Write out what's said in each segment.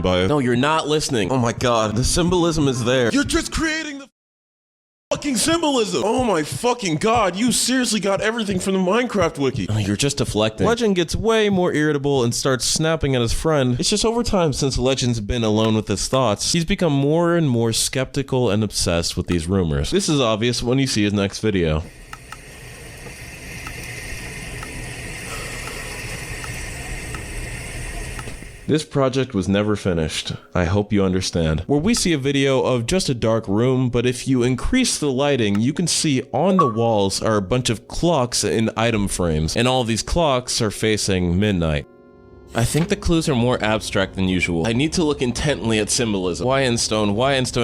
by it. No, you're not listening. Oh my god, the symbolism is there. You're just creating the fucking symbolism. Oh my fucking god, you seriously got everything from the Minecraft wiki. Oh, you're just deflecting. Legend gets way more irritable and starts snapping at his friend. It's just over time, since Legend's been alone with his thoughts, he's become more and more skeptical and obsessed with these rumors. This is obvious when you see his next video. This project was never finished. I hope you understand. Where we see a video of just a dark room, but if you increase the lighting, you can see on the walls are a bunch of clocks in item frames, and all these clocks are facing midnight. I think the clues are more abstract than usual. I need to look intently at symbolism. Why in stone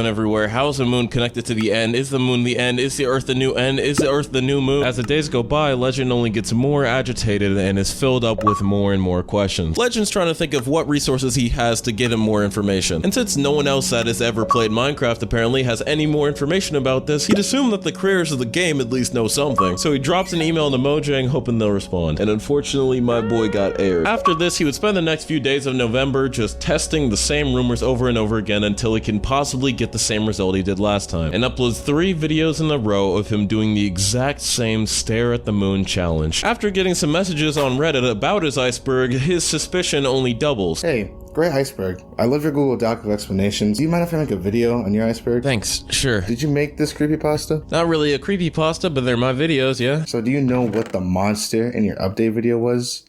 everywhere? How is the moon connected to the end? Is the moon the end? Is the earth the new end? Is the earth the new moon? As the days go by, Legend only gets more agitated and is filled up with more and more questions. Legend's trying to think of what resources he has to get him more information. And since no one else that has ever played Minecraft apparently has any more information about this, he'd assume that the creators of the game at least know something. So he drops an email to Mojang hoping they'll respond. And unfortunately, my boy got aired. After this, he would spend the next few days of November just testing the same rumors over and over again until he can possibly get the same result he did last time, and uploads 3 videos in a row of him doing the exact same stare at the moon challenge. After getting some messages on Reddit about his iceberg, his suspicion only doubles. Hey, great iceberg. I love your Google Doc of explanations. Do you mind if I make a video on your iceberg? Thanks, sure. Did you make this creepypasta? Not really a creepypasta, but they're my videos, yeah. So do you know what the monster in your update video was?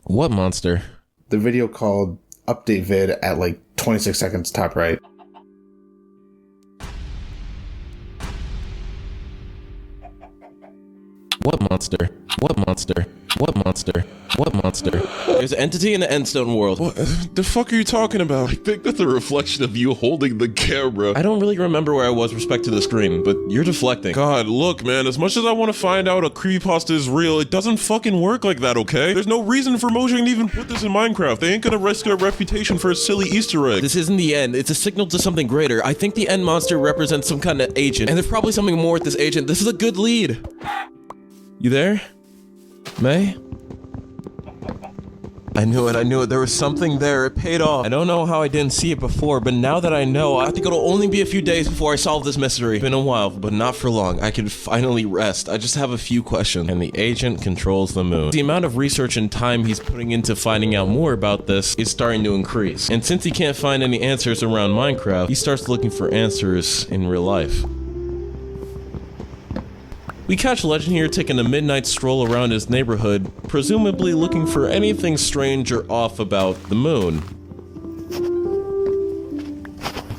What monster? The video called update vid at like 26 seconds top right. What monster? What monster? What monster? What monster? There's an entity in the Endstone world. What the fuck are you talking about? I think that's a reflection of you holding the camera. I don't really remember where I was with respect to the screen, but you're deflecting. God, look, man, as much as I want to find out a creepypasta is real, it doesn't fucking work like that, okay? There's no reason for Mojang to even put this in Minecraft. They ain't gonna risk their reputation for a silly Easter egg. This isn't the end. It's a signal to something greater. I think the end monster represents some kind of agent, and there's probably something more with this agent. This is a good lead. You there? May? I knew it, there was something there, it paid off. I don't know how I didn't see it before, but now that I know, I think it'll only be a few days before I solve this mystery. It's been a while, but not for long. I can finally rest. I just have a few questions. And the agent controls the moon. The amount of research and time he's putting into finding out more about this is starting to increase. And since he can't find any answers around Minecraft, he starts looking for answers in real life. We catch Legend here taking a midnight stroll around his neighborhood, presumably looking for anything strange or off about the moon.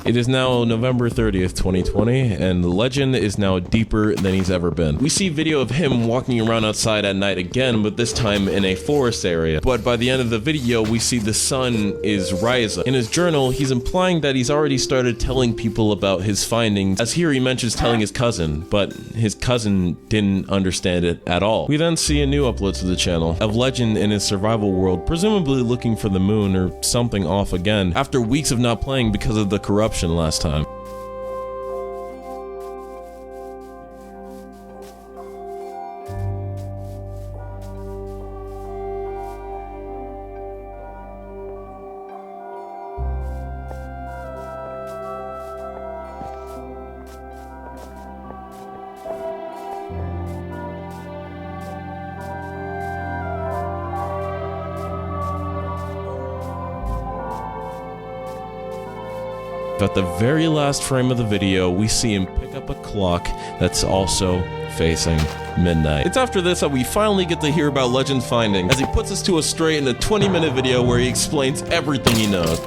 It is now November 30th, 2020, and Legend is now deeper than he's ever been. We see video of him walking around outside at night again, but this time in a forest area. But by the end of the video, we see the sun is rising. In his journal, he's implying that he's already started telling people about his findings, as here he mentions telling his cousin, but his cousin didn't understand it at all. We then see a new upload to the channel of Legend in his survival world, presumably looking for the moon or something off again, after weeks of not playing because of the corruption last time. At the very last frame of the video, we see him pick up a clock that's also facing midnight. It's after this that we finally get to hear about Legend's findings, as he puts us to a straight in a 20-minute video where he explains everything he knows.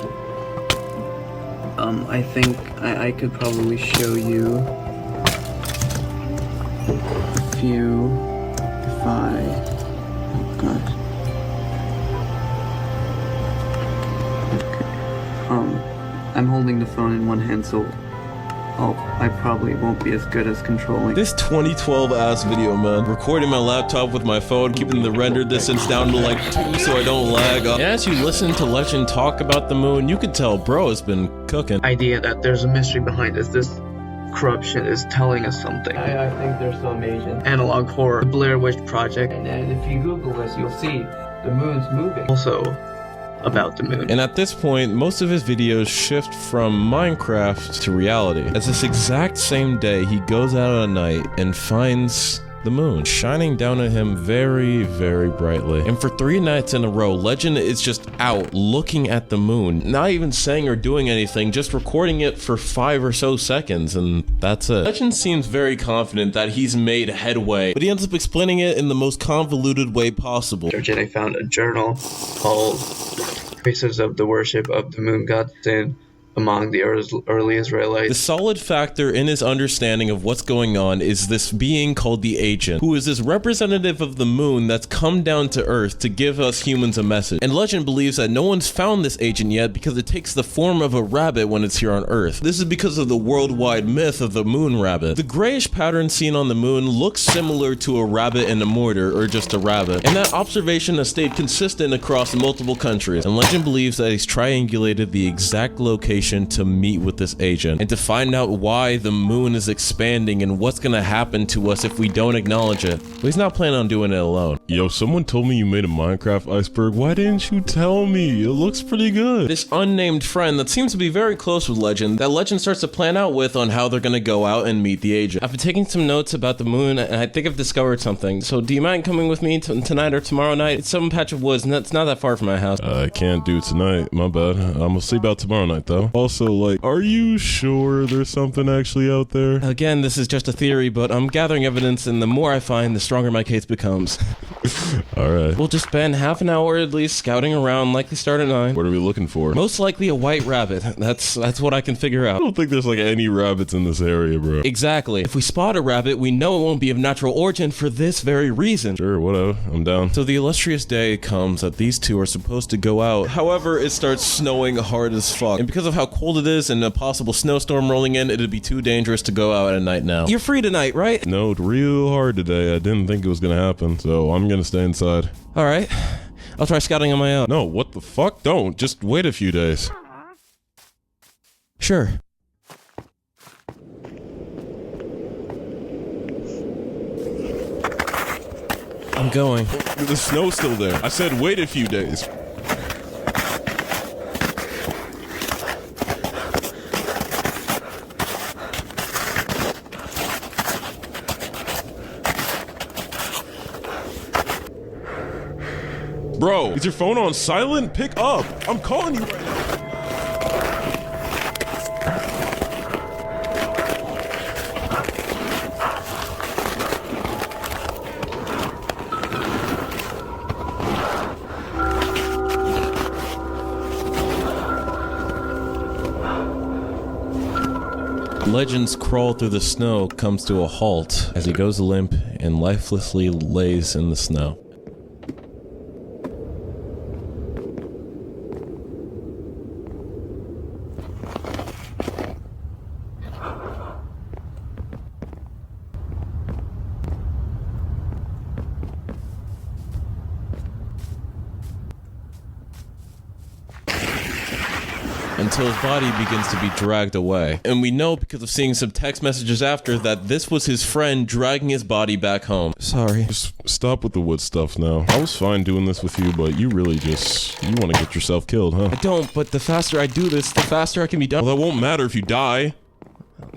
I think I could probably show you a few if oh god. I'm holding the phone in one hand, so I probably won't be as good as controlling. This 2012 ass video, man. Recording my laptop with my phone, keeping the render distance down to like 2 so I don't lag. And as you listen to Legend talk about the moon, you could tell bro has been cooking. Idea that there's a mystery behind this corruption is telling us something. I think there's some agent. Analog horror, the Blair Witch Project. And if you Google this, you'll see the moon's moving. Also, about the moon. And at this point, most of his videos shift from Minecraft to reality. As this exact same day, he goes out at night and finds the moon shining down at him very, very brightly. And for 3 nights in a row, Legend is just out looking at the moon, not even saying or doing anything, just recording it for 5 or so seconds, and that's it. Legend seems very confident that he's made headway, but he ends up explaining it in the most convoluted way possible. I found a journal called Traces of the Worship of the Moon God Sin among the early Israelites. The solid factor in his understanding of what's going on is this being called the Agent, who is this representative of the moon that's come down to Earth to give us humans a message. And Legend believes that no one's found this agent yet because it takes the form of a rabbit when it's here on Earth. This is because of the worldwide myth of the moon rabbit. The grayish pattern seen on the moon looks similar to a rabbit in a mortar, or just a rabbit. And that observation has stayed consistent across multiple countries. And Legend believes that he's triangulated the exact location to meet with this agent and to find out why the moon is expanding and what's gonna happen to us if we don't acknowledge it. But he's not planning on doing it alone. Yo, someone told me you made a Minecraft iceberg. Why didn't you tell me? It looks pretty good. This unnamed friend that seems to be very close with Legend, that Legend starts to plan out with on how they're gonna go out and meet the agent. I've been taking some notes about the moon and I think I've discovered something. So do you mind coming with me tonight or tomorrow night? It's some patch of woods and it's not that far from my house. I can't do tonight, my bad. I'm gonna sleep out tomorrow night though. Also, like, are you sure there's something actually out there? Again, this is just a theory, but I'm gathering evidence and the more I find, the stronger my case becomes. Alright. We'll just spend half an hour at least scouting around, likely start at 9. What are we looking for? Most likely a white rabbit. That's what I can figure I out. don't think there's like any rabbits in this area, bro. Exactly. If we spot a rabbit, we know it won't be of natural origin for this very reason. Sure, whatever. I'm down. So the illustrious day comes that these two are supposed to go out. However, it starts snowing hard as fuck. And because of how cold it is and a possible snowstorm rolling in, it'd be too dangerous to go out at night now. You're free tonight, right? Snowed real hard today. I didn't think it was gonna happen, so I'm gonna stay inside. All right. I'll try scouting on my own. No, what the fuck? Don't. Just wait a few days. Sure. I'm going. The snow's still there. I said wait a few days. Bro, is your phone on silent? Pick up. I'm calling you right now. Legend's crawl through the snow comes to a halt as he goes limp and lifelessly lays in the snow. Until his body begins to be dragged away. And we know because of seeing some text messages after that this was his friend dragging his body back home. Sorry. Just stop with the wood stuff now. I was fine doing this with you, but you really you want to get yourself killed, huh? I don't, but the faster I do this, the faster I can be done. Well, that won't matter if you die.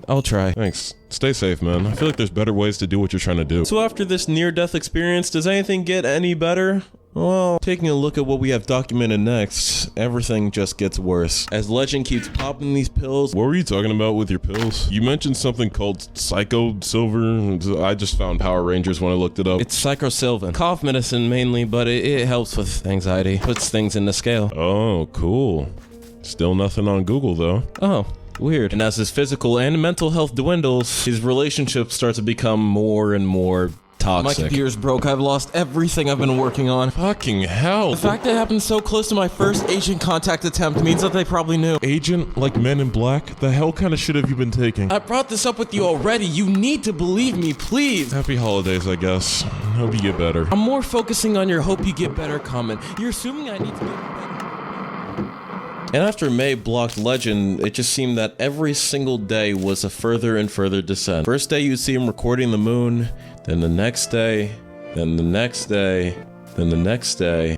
I'll try. Thanks. Stay safe, man. I feel like there's better ways to do what you're trying to do. So after this near-death experience, does anything get any better? Well, taking a look at what we have documented next, everything just gets worse. As Legend keeps popping these pills. What were you talking about with your pills? You mentioned something called Psycho Silver. I just found Power Rangers when I looked it up. It's Psychosylvan. Cough medicine mainly, but it helps with anxiety. Puts things into scale. Oh, cool. Still nothing on Google, though. Oh. Weird. And as his physical and mental health dwindles, his relationships start to become more and more toxic. My computer's broke. I've lost everything I've been working on. Fucking hell. The fact that it happened so close to my first agent contact attempt means that they probably knew. Agent like Men in Black? The hell kind of shit have you been taking? I brought this up with you already. You need to believe me, please. Happy holidays, I guess. Hope you get better. I'm more focusing on your hope you get better comment. You're assuming I need to get better. And after May blocked Legend, it just seemed that every single day was a further and further descent. First day you'd see him recording the moon, then the next day, then the next day, then the next day.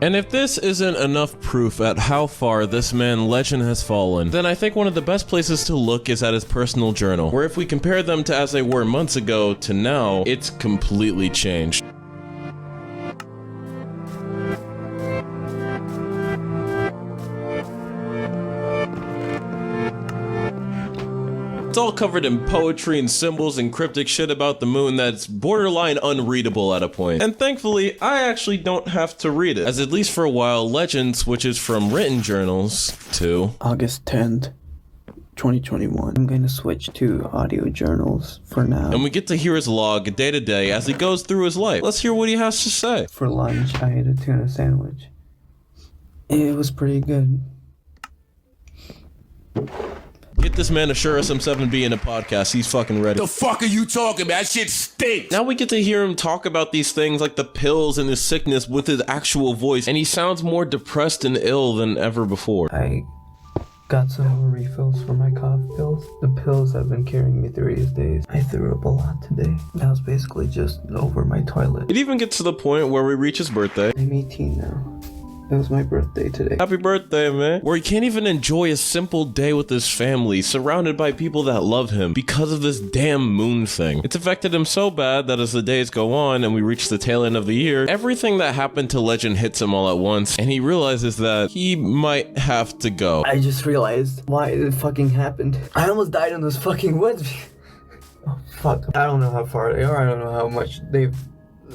And if this isn't enough proof at how far this man Legend has fallen, then I think one of the best places to look is at his personal journal, where if we compare them to as they were months ago to now, it's completely changed. It's all covered in poetry and symbols and cryptic shit about the moon that's borderline unreadable at a point. And thankfully, I actually don't have to read it, as at least for a while, Legend switches from written journals to August 10th, 2021. I'm going to switch to audio journals for now. and we get to hear his log day to day as he goes through his life. Let's hear what he has to say. For lunch, I ate a tuna sandwich. It was pretty good. Get this man a Shure SM7B in a podcast, he's fucking ready. The fuck are you talking about? That shit stinks. Now we get to hear him talk about these things like the pills and his sickness with his actual voice, and he sounds more depressed and ill than ever before. I got some more refills for my cough pills. The pills have been carrying me through these days. I threw up a lot today. I was basically just over my toilet. It even gets to the point where we reach his birthday. I'm 18 now. It was my birthday today. Happy birthday, man. Where he can't even enjoy a simple day with his family, surrounded by people that love him, because of this damn moon thing. It's affected him so bad that as the days go on and we reach the tail end of the year, everything that happened to Legend hits him all at once, and he realizes that he might have to go. I just realized why it fucking happened. I almost died in those fucking woods. Oh, fuck. I don't know how far they are. I don't know how much they've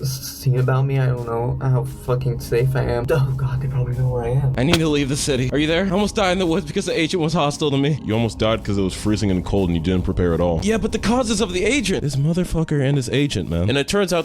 seen about me. I don't know how fucking safe I am. Oh god, they probably know where I am. I need to leave the city. Are you there? I almost died in the woods because the agent was hostile to me. You almost died because it was freezing and cold and you didn't prepare at all. Yeah, but the causes of the agent. This motherfucker and his agent, man. And it turns out